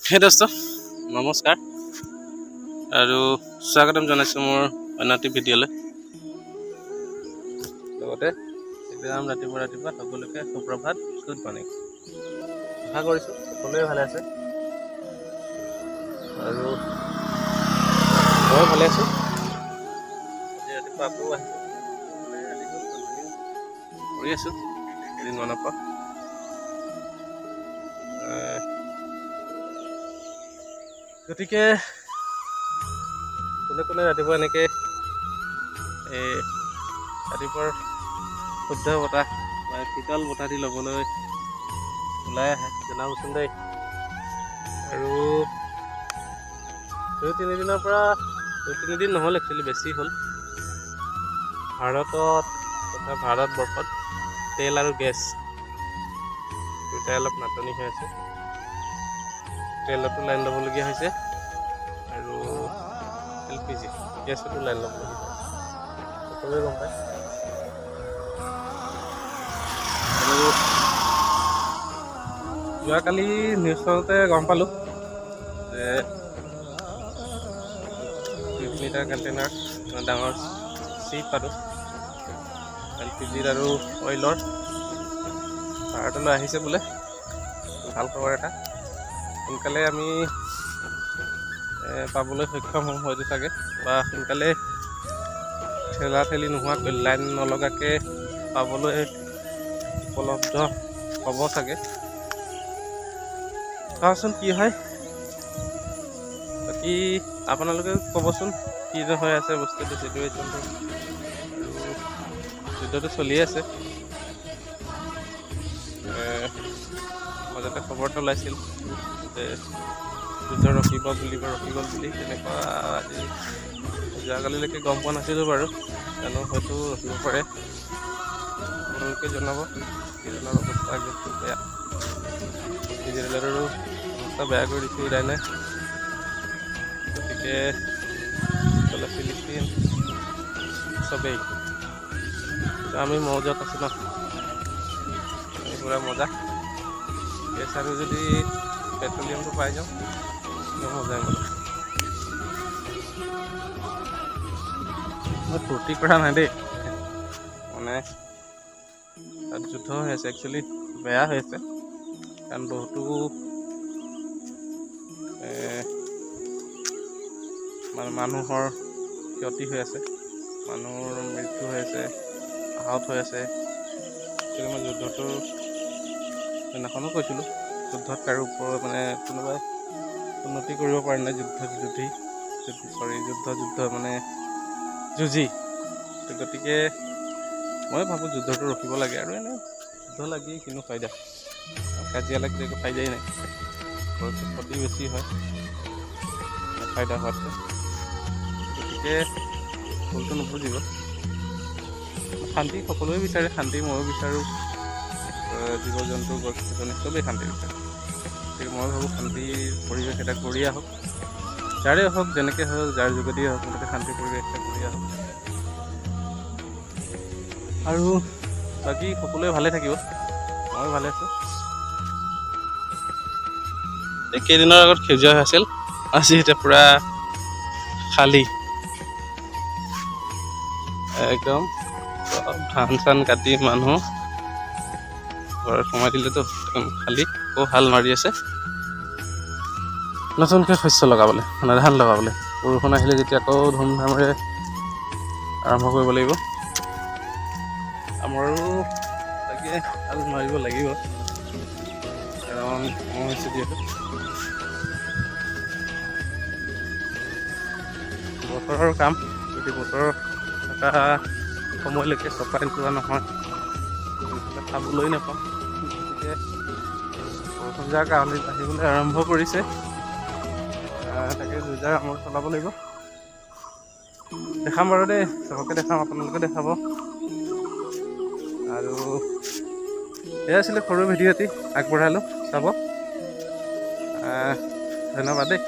হে দোস্ত নমস্কাৰ আৰু স্বাগতম জনাইছোঁ মোৰ অন্য এটি ভিডিঅ'লৈ। লগতে একদম ৰাতিপুৱা সকলোকে সুপ্ৰভাত, গুড মৰ্ণিং। আশা কৰিছোঁ সকলোৱে ভালে আছে আৰু মই ভালে আছোঁ। আজি ৰাতিপুৱা আকৌ আহিছোঁ, কৰি আছোঁ কেইদিনমানৰ পৰা। গতিকে কোনে ৰাতিপুৱা এনেকৈ ৰাতিপুৱাৰ শুদ্ধ বতাহ বা শীতল বতাহ দি ল'বলৈ ওলাই আহে জনাবচোন দেই। আৰু দুই তিনিদিন নহ'ল, একচুৱেলি বেছি হ'ল। ভাৰতবৰ্ষত তেল আৰু গেছ দুয়োটাই অলপ নাটনি হৈ আছে। তেলতো লাইন ল'বলগীয়া হৈছে আৰু LPG গেছতো লাইন ল'বলগীয়া হৈছে, সকলোৱে গম পায়। আৰু যোৱাকালি নিউজ চাওঁতে গম পালোঁ যে 20 লিটাৰ কণ্টেইনাৰ ডাঙৰ চিপ আৰু LPGৰ আৰু অইলৰ ভাৰতলৈ আহিছে বোলে। ভাল খবৰ এটা, সোনকালে আমি পাবলৈ সক্ষম হ'ম হয়তো চাগে, বা সোনকালে ঠেলি নোহোৱাকৈ লাইন নলগাকৈ পাবলৈ উপলব্ধ হ'ব চাগে। চাওঁচোন কি হয়। বাকী আপোনালোকে ক'বচোন কি হৈ আছে বস্তুটো, চিটুৱেশ্যনটো। আৰু যুদ্ধটো চলি আছে। মাজতে খবৰ এটা ওলাইছিল যে যুদ্ধ ৰখি গ'ল বুলি, তেনেকুৱা আজি যোৱাকালিলৈকে গম পোৱা নাছিলোঁ বাৰু। জানো হয়তো ৰখিব পাৰে। আপোনালোকে জনাব ইৰাণৰ অৱস্থা একদম বেয়া। ইজৰাইলৰো অৱস্থা বেয়া কৰি দিছে ইৰাণে। গতিকে ইফালে ফিলিস্তিন চবেই, আমি মৌজত আছোঁ ন, আমি পুৰা মজা। গেছ আৰু যদি পেট্ৰলিয়ামটো পাই যাওঁ মজাই মজা। মই ফূৰ্তি কৰা নাই দেই, মানে তাত যুদ্ধ হৈ আছে, একচুৱেলি বেয়া হৈ আছে। কাৰণ বহুতো মানুহৰ ক্ষতি হৈ আছে, মানুহৰ মৃত্যু হৈ আছে, আহত হৈ আছে। কিন্তু মই যুদ্ধটোৰ সেইদিনাখনো কৈছিলোঁ, যুদ্ধত কাৰো ওপৰত কোনোবাই উন্নতি কৰিব পৰা নাই। যুঁজি। গতিকে মই ভাবোঁ যুদ্ধটো ৰখিব লাগে। আৰু এনেই যুদ্ধ লাগি কিনো ফাইদা, কাজিয়া লাগি একো ফাইদাই নাই, ক্ষতি বেছি হয় ফাইদা হোৱাতকৈ। গতিকে ভুলটো নুবুজিব। শান্তি সকলোৱে বিচাৰে, শান্তি ময়ো বিচাৰোঁ, জীৱ জন্তু গছ গছনি চবেই শান্তি বিচাৰে। গতিকে মই ভাবোঁ শান্তিৰ পৰিৱেশ এটা কৰি আহক, যাৰে হওক যেনেকৈ হওক, যাৰ যোগেদিয়ে হওক, মুঠতে শান্তিৰ পৰিৱেশ এটা কৰি আহক। আৰু বাকী সকলোৱে ভালে থাকিব, মই ভালে আছোঁ। এই কেইদিনৰ আগত সেউজীয়া হৈ আছিল, আজি এতিয়া পুৰা খালী একদম। ধান চান কাটি মানুহ ঘৰত সোমাই দিলেতো একদম খালী। আকৌ হাল মাৰি আছে নতুনকৈ শস্য লগাবলৈ, ধান লগাবলৈ। বৰষুণ আহিলে যেতিয়া আকৌ ধুমধামেৰে আৰম্ভ কৰিব লাগিব। আমাৰো তাকে হাল মাৰিব লাগিব, কাৰণ সময় হৈছে যিহেতু। বতৰৰ কাম, যদি বতৰ থকা সময়লৈকে চপাই যোৱা নহয় তেতিয়াহ'লে খাবলৈ নাপাম। গতিকে বৰষুণ যাক আহিবলৈ আৰম্ভ কৰিছে, তাকে যুঁজাৰ আমৰ চলাব লাগিব। দেখাম বাৰু দেই, চবকে দেখাম, আপোনালোকে দেখাব। আৰু এয়া আছিলে সৰু ভিডিঅ' এটি আগবঢ়ালোঁ, চাব। ধন্যবাদ দেই।